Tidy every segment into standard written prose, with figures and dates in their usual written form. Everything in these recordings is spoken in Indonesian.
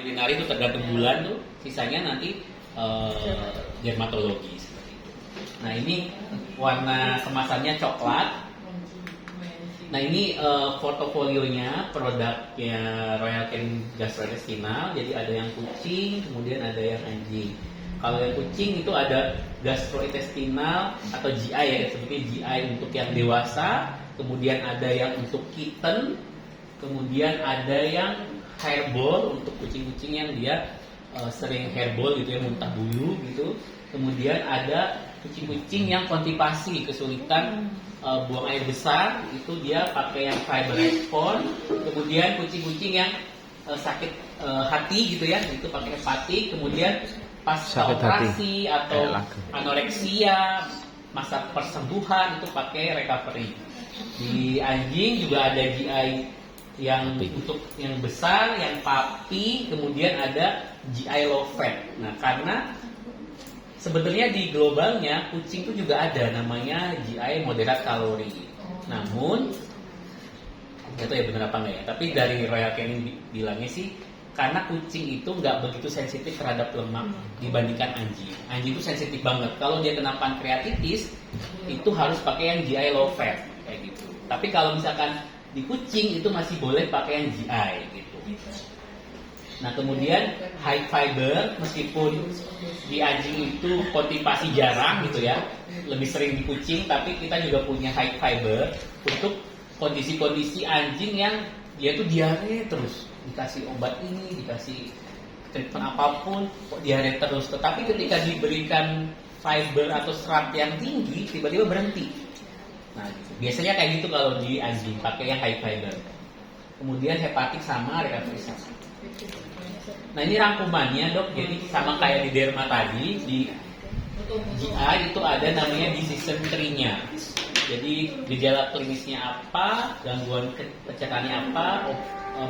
urinari itu tergantung bulan tuh, sisanya nanti dermatologi seperti itu. Nah ini warna kemasannya coklat. Nah ini portofolionya produknya Royal Canin Gastrointestinal. Jadi ada yang kucing, kemudian ada yang anjing. Kalau yang kucing itu ada gastrointestinal atau GI ya, sebutnya GI untuk yang dewasa, kemudian ada yang untuk kitten, kemudian ada yang hairball untuk kucing-kucing yang dia sering hairball gitu ya, muntah bulu gitu. Kemudian ada kucing-kucing yang konstipasi, kesulitan buang air besar, itu dia pakai yang fiber respon. Kemudian kucing-kucing yang sakit hati gitu ya, itu pakai hepatik. Kemudian pasca operasi atau anoreksia, masa persembuhan itu pakai recovery. Di anjing juga ada GI yang untuk yang besar, yang papi, kemudian ada GI low fat. Nah, karena sebenarnya di globalnya kucing itu juga ada namanya GI moderat kalori. Namun itu ya benar apa enggak ya? Tapi dari Royal Canin bilangnya sih karena kucing itu nggak begitu sensitif terhadap lemak dibandingkan anjing. Anjing itu sensitif banget. Kalau dia kena pankreatitis itu harus pakai yang GI low fat kayak gitu. Tapi kalau misalkan di kucing itu masih boleh pakai yang GI gitu. Nah kemudian high fiber, meskipun di anjing itu konstipasi jarang gitu ya, lebih sering di kucing, tapi kita juga punya high fiber untuk kondisi-kondisi anjing yang dia tuh diare terus, dikasih obat ini, dikasih treatment apapun, kok diare terus. Tetapi ketika diberikan fiber atau serat yang tinggi, tiba-tiba berhenti. Nah gitu. Biasanya kayak gitu kalau di anjing, pakai yang high fiber. Kemudian hepatik sama, recovery sama. Nah ini rangkumannya dok, jadi sama kayak di derma tadi, di GI itu ada namanya decision tree-nya. Jadi gejala klinisnya apa, gangguan pencernaannya apa,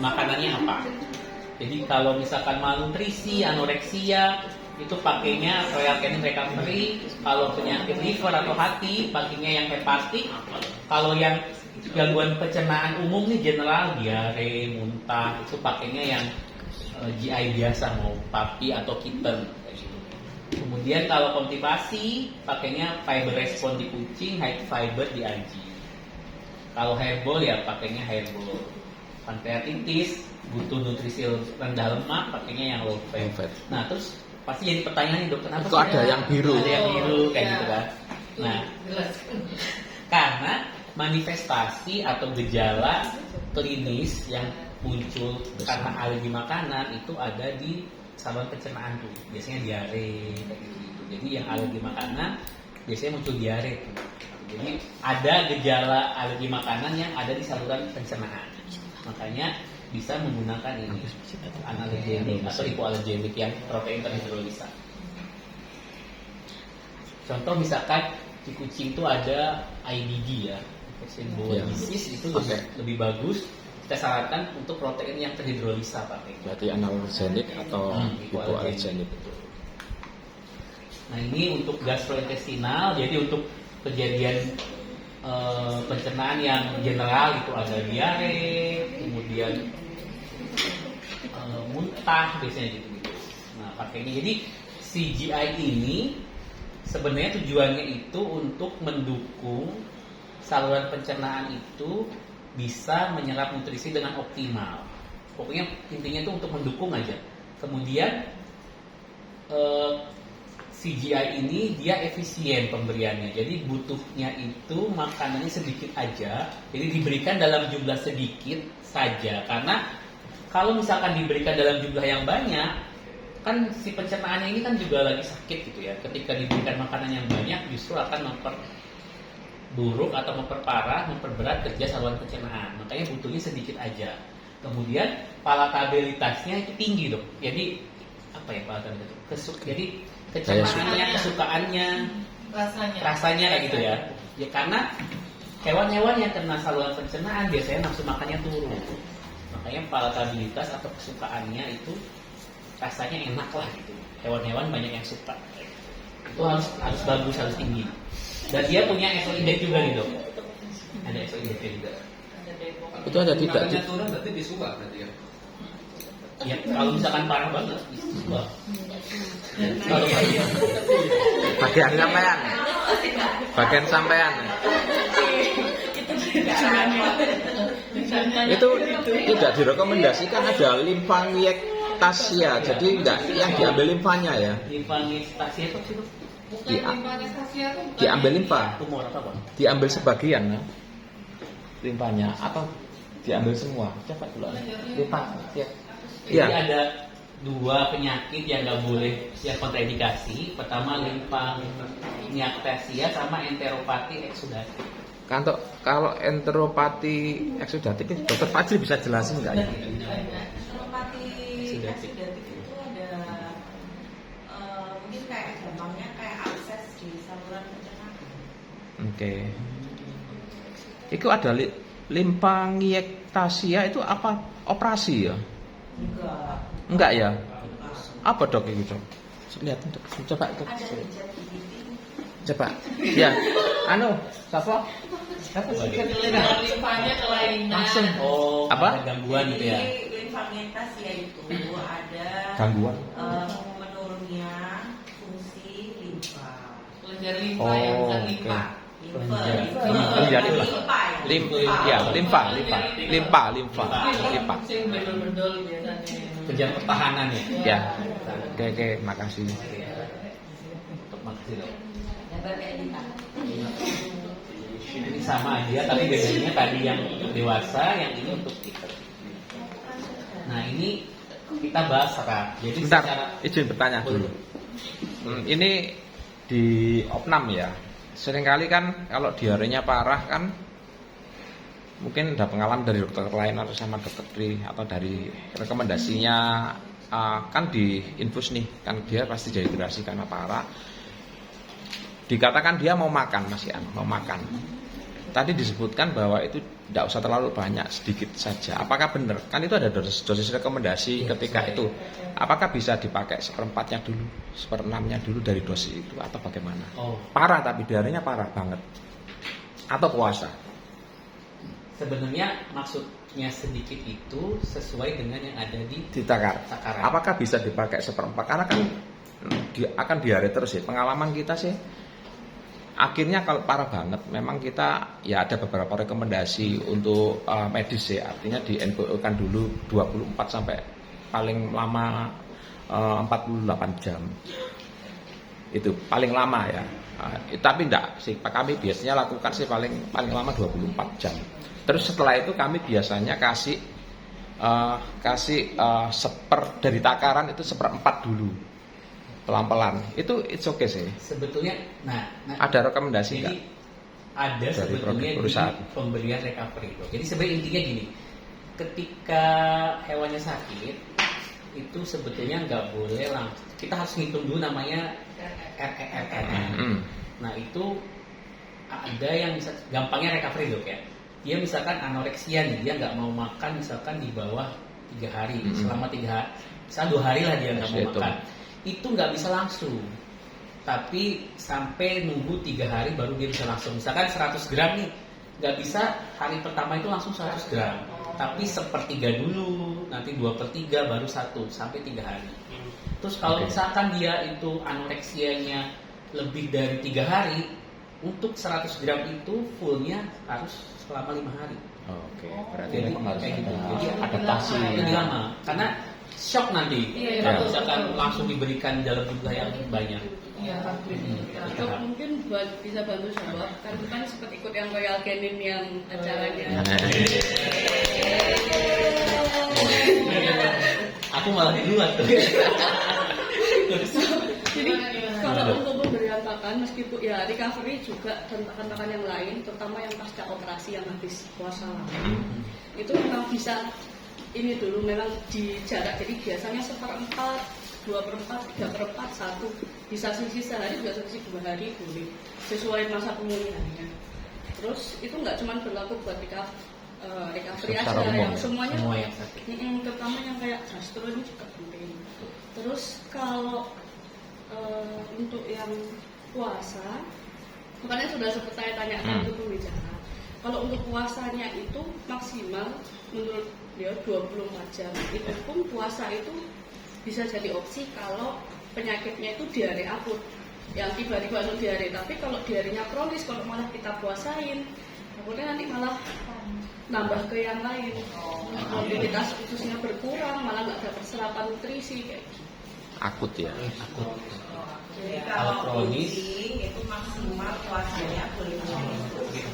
makanannya apa. Jadi kalau misalkan malnutrisi, anoreksia, itu pakainya Royal Canin Recovery. Kalau penyakit liver atau hati, pakainya yang hepatik. Kalau yang gangguan pencernaan umum nih general, diare, muntah, itu pakainya yang GI biasa, mau papi atau kitten. Kemudian kalau konstipasi pakainya fiber respon di kucing, high fiber di anjing. Kalau hairball ya pakainya hairball. Pankreatitis butuh nutrisi rendah lemak, pakainya yang low fat. Nah terus pasti jadi pertanyaan nih dok, kenapa itu ada yang biru? Ada yang biru kayak gitu kan? Nah karena manifestasi atau gejala klinis yang muncul karena alergi makanan itu ada di saluran pencernaan tuh, biasanya diare kayak gitu. Jadi yang alergi makanan biasanya muncul diare tuh. Jadi ada gejala alergi makanan yang ada di saluran pencernaan. Makanya bisa menggunakan ini analgenik atau hipoalergenik yang protein terhidrolisa. Contoh misalkan di kucing itu ada IBD ya, infection bowel disease, itu lebih bagus. Kita sarankan untuk protein yang terhidrolisa pakai. Berarti analgenik atau hipoalergenik. Nah ini untuk gastrointestinal, jadi untuk kejadian pencernaan yang general itu ada diare, kemudian muntah biasanya gitu. Nah pakainya, jadi CGI ini sebenarnya tujuannya itu untuk mendukung saluran pencernaan itu bisa menyerap nutrisi dengan optimal. Pokoknya intinya itu untuk mendukung aja. Kemudian CGI ini dia efisien pemberiannya. Jadi butuhnya itu makanannya sedikit aja. Jadi diberikan dalam jumlah sedikit saja. Karena kalau misalkan diberikan dalam jumlah yang banyak, kan si pencernaannya ini kan juga lagi sakit gitu ya. Ketika diberikan makanan yang banyak justru akan memperburuk atau memperberat kerja saluran pencernaan. Makanya butuhnya sedikit aja. Kemudian palatabilitasnya itu tinggi dok. Jadi apa ya palatabilitas? Jadi kecernaannya, kesukaannya, rasanya kayak gitu ya. Ya karena hewan-hewan yang kena saluran pencernaan biasanya nafsu makannya turun. Makanya palatabilitas atau kesukaannya itu rasanya enak lah gitu. Hewan-hewan banyak yang suka. Itu harus bagus, harus tinggi. Dan dia punya SO index juga nih dok. Ada SO index juga. Itu ada tidak? Turun berarti disuka berarti ya. Ya kalau misalkan parah banget, wah. Kalau Bagian sampean. Bagian sampean. Itu tidak direkomendasikan ada limfangiektasia. Jadi enggak yang diambil limfanya ya. limfangiektasia itu sih Diambil limfa, tumor apa bang? diambil sebagian ya. Limfanya atau diambil semua. Coba dulu. Limfa. Jadi Iya. ada dua penyakit yang nggak boleh yang kontraindikasi. Pertama limfangiektasia sama enteropati eksudatif. Kalau enteropati eksudatif, Dokter Fajri bisa jelasin nggak ya? Enteropati eksudatif itu ada mungkin kayak gampangnya kayak akses di saluran pencernaan. Oke. Itu ada limfangiektasia itu apa? Operasi ya? Enggak ya? Apa dok itu dok? Lihat coba dok. Ada pijat gigi. Coba. Ya. Siapa? Limfanya kelainan. Langsung. Oh, Apa? ada gangguan gitu ya? Jadi limfangiektasia itu ada Gangguan. menurunnya fungsi limfa. Kelenjar limfa Oh, yang bukan oke. limfa. Limfa. Iya, limfa. Limfa Limfa. Sing bedol-bedol biasanya. Kerja pertahanan ya? Ya. Oke, makasih. Makasih dok. Gambar kayak lintang. Ini sama aja, tapi bedanya tadi yang untuk dewasa, yang ini untuk kita. Nah ini kita bahas sekarang. Jadi Bentar, secara izin bertanya dulu. Ini di opnam ya. Seringkali kan kalau diarenya parah kan mungkin ada pengalaman dari dokter lain atau sama dokter Tri atau dari rekomendasinya kan di infus nih kan dia pasti dehidrasi karena parah. Dikatakan dia mau makan Mas Ian, mau makan. Tadi disebutkan bahwa itu tidak usah terlalu banyak, sedikit saja. Apakah benar? Kan itu ada dosis rekomendasi ketika itu. Apakah bisa dipakai seperempatnya dulu, seperenamnya dulu dari dosis itu atau bagaimana? Oh, Parah tapi diarenya parah banget. Atau puasa? sebenarnya maksudnya sedikit itu sesuai dengan yang ada di Ditakar. takaran. Apakah bisa dipakai seperempat? Karena kan akan diare terus ya. Pengalaman kita sih akhirnya kalau parah banget memang kita ya ada beberapa rekomendasi untuk medis ya, artinya di NPO kan dulu 24 sampai paling lama 48 jam itu paling lama ya. Tapi enggak sih, kami biasanya lakukan sih paling lama 24 jam. Terus setelah itu kami biasanya kasih dari takaran itu seperempat dulu pelan-pelan. Itu it's okay sih. Sebetulnya, Ada rekomendasi jadi nggak? ada Dari sebetulnya perusahaan. di pemberian recovery. Jadi sebenarnya intinya gini, ketika hewannya sakit itu sebetulnya nggak boleh langsung. Kita harus ngitung dulu namanya RERR. Nah itu ada yang bisa gampangnya recovery dok ya. Dia misalkan anoreksia nih, dia nggak mau makan misalkan di bawah 3 hari, selama 3 hari, misalnya 2 hari lah dia nggak mau makan. Itu nggak bisa langsung, tapi sampai nunggu 3 hari baru dia bisa langsung. Misalkan 100 gram nih, nggak bisa hari pertama itu langsung 100 gram, tapi 1/3 dulu, nanti 2/3 baru 1 sampai 3 hari. Terus kalau misalkan dia itu anoreksianya lebih dari 3 hari, untuk 100 gram itu fullnya harus selama 5 hari. Oke, berarti Jadi memang harus kayak gitu. ada Jadi adaptasi. lebih lama, karena shock nanti. Iya, Kalau iya. misalkan langsung diberikan dalam jumlah yang banyak. Iya, Dok, mungkin bisa bantu jawab. Kan itu kan sempat ikut yang Royal Canin yang acaranya. Aku malah di luar tuh. Jadi kalau untuk pemberian pakan, meskipun ya recovery juga pakan-pakan yang lain, terutama yang pasca operasi yang habis puasa lama, itu memang bisa ini dulu memang di jarak. Jadi biasanya 1/4, 2/4, 3/4, 1 bisa sisi sehari, bisa sisi 2 hari boleh sesuai masa pemulihannya. Terus itu nggak cuma berlaku buat recovery Secara aja, umum yang ya? semuanya Semua yang sakit. terutama yang kayak gastro ini juga penting. Terus kalau untuk yang puasa, makanya sudah sempat saya tanyakan ke pembicara. Kalau untuk puasanya itu maksimal menurut beliau 24 jam. Itu pun puasa itu bisa jadi opsi kalau penyakitnya itu diare akut, yang tiba-tiba langsung diare. Tapi kalau diarenya kronis, kalau malah kita puasain, takutnya nanti malah nambah ke yang lain. Mobilitas ususnya berkurang, malah nggak dapat serapan nutrisi kayak gitu. Akut ya. Akut. Jadi Kalau kalau kronis, kucing itu maksimal puasanya boleh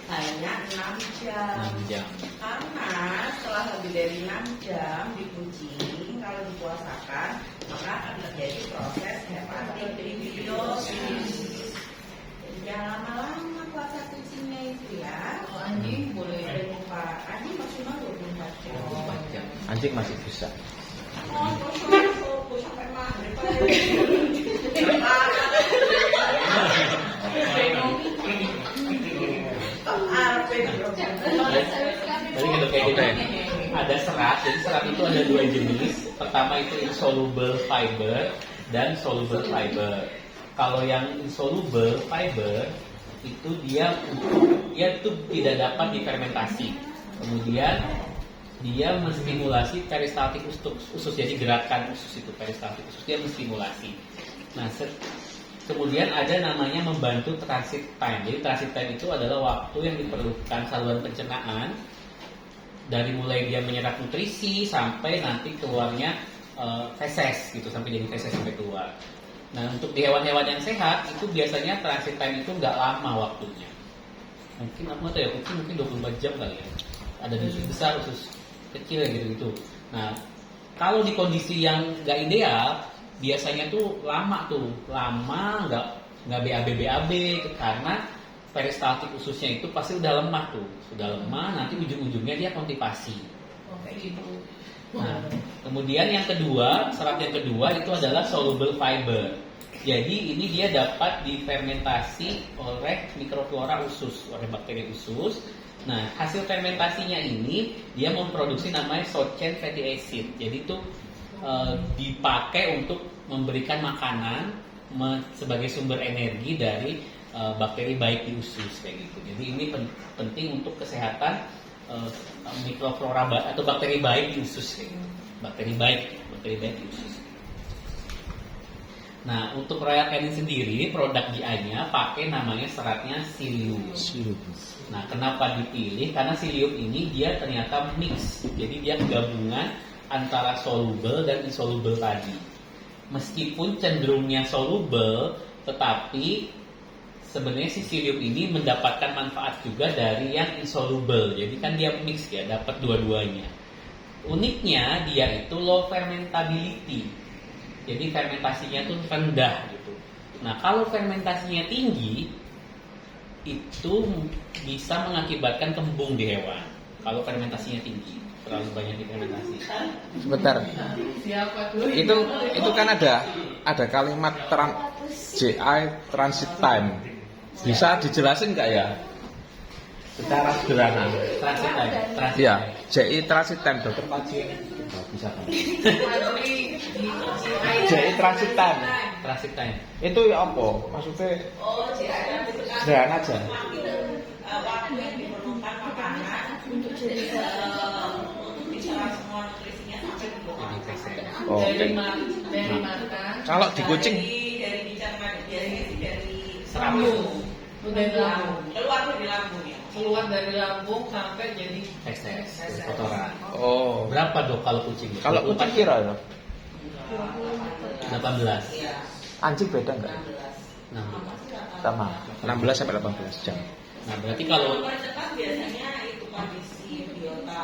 hanya 6 jam. 6 jam. Karena setelah lebih dari 6 jam di kucing kalau dipuasakan maka akan terjadi proses hepatobiosis. Jadi jangan lama-lama puasa kucingnya itu ya. Anjing boleh. Jangan lupa anjing maksimal 24 jam. 24 jam. Anjing masih bisa. Oh, terus sampai maghrib. Jadi gitu kayak gitu. Ada serat, jadi serat itu ada 2 jenis. Pertama itu insoluble fiber dan soluble fiber. Kalau yang insoluble fiber itu dia tuh tidak dapat difermentasi. Kemudian dia menstimulasi peristaltik usus, jadi gerakan usus itu peristaltik usus dia menstimulasi. Nah, kemudian ada namanya membantu transit time. Jadi transit time itu adalah waktu yang diperlukan saluran pencernaan dari mulai dia menyerap nutrisi sampai nanti keluarnya feses gitu, sampai jadi feses sampai keluar. Nah, untuk di hewan-hewan yang sehat itu biasanya transit time itu nggak lama waktunya. Mungkin aku nggak tahu ya, mungkin 24 jam kali ya. Ada usus besar, usus kecil gitu. Nah, kalau di kondisi yang nggak ideal, biasanya tuh lama nggak BAB karena peristaltik ususnya itu pasti udah lemah, nanti ujung-ujungnya dia konstipasi. Nah, kemudian yang kedua, serat yang kedua itu adalah soluble fiber. Jadi ini dia dapat difermentasi oleh mikroflora usus, oleh bakteri usus. Nah, hasil fermentasinya ini dia memproduksi namanya short chain fatty acid. Jadi itu dipakai untuk memberikan makanan sebagai sumber energi dari bakteri baik di usus kayak gitu. Jadi ini penting untuk kesehatan mikroflora atau bakteri baik di usus kayak gitu. Bakteri baik di usus. Nah, untuk Royal Canin sendiri produk GI-nya pakai namanya seratnya psyllium. Nah, kenapa dipilih? Karena psyllium ini dia ternyata mix. Jadi dia gabungan antara soluble dan insoluble tadi. Meskipun cenderungnya soluble, tetapi sebenarnya si psyllium ini mendapatkan manfaat juga dari yang insoluble. Jadi kan dia mix ya, dapat dua-duanya. Uniknya dia itu low fermentability. Jadi fermentasinya tuh rendah gitu. Nah, kalau fermentasinya tinggi itu bisa mengakibatkan kembung di hewan. Kalau fermentasinya tinggi, terlalu banyak difermentasi. Sebentar. Siapa tuh? Itu kan ada kalimat GI transit time. Bisa dijelasin nggak ya? Secara sederhana. Transit time. Iya, GI transit time, dokter Paji. Bisa kan? GI transit time. Transit time. Itu ya apa? Maksudnya sederhana aja. Waktu yang diperlukan makanan untuk diserap semua nutrisinya sampai di bawah. Jadi feses. Oh, Dari oke. makan. Kalau di kucing dari bicara biasanya sih dari Lambung. Dari lambung. keluar dari lambung ya. Keluar dari lambung sampai jadi Feses, kotoran. Oh. Berapa dok kalau kucing? Kalau kucing kira ya? 18. Iya. Anjing beda nggak? 16. Nah, Sama. 16 sampai 18 jam. nah berarti kalau Mempercepat biasanya itu kondisi biota.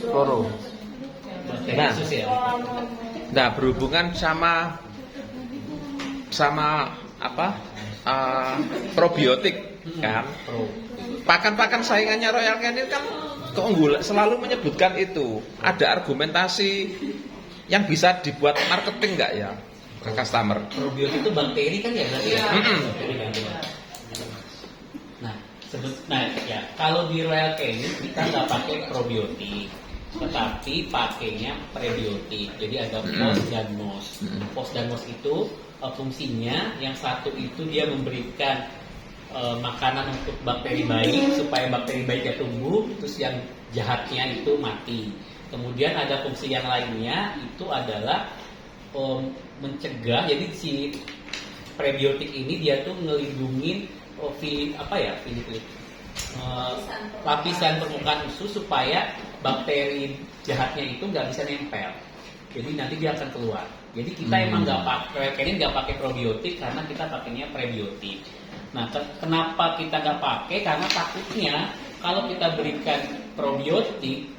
Loro. bakteri Nah. usus ya. Nah, berhubungan sama apa? Probiotik kan. Pro. Pakan-pakan saingannya Royal Canin kan keunggulan selalu menyebutkan itu. Ada argumentasi yang bisa dibuat marketing nggak ya ke customer? Probiotik itu bakteri kan ya berarti ya. Mm-mm. Bakteri kan. Nah, ya kalau di Royal Canin kita nggak pakai probiotik, tetapi pakainya prebiotik. Jadi ada POS dan MOS. POS dan MOS itu fungsinya yang satu itu dia memberikan makanan untuk bakteri baik supaya bakteri baiknya tumbuh, terus yang jahatnya itu mati. Kemudian ada fungsi yang lainnya itu adalah mencegah. Jadi si prebiotik ini dia tuh ngelindungin lapisan permukaan usus supaya bakteri jahatnya itu nggak bisa nempel. Jadi nanti dia akan keluar. Jadi kita emang nggak pakai probiotik karena kita pakainya prebiotik. Nah, kenapa kita nggak pakai? Karena takutnya kalau kita berikan probiotik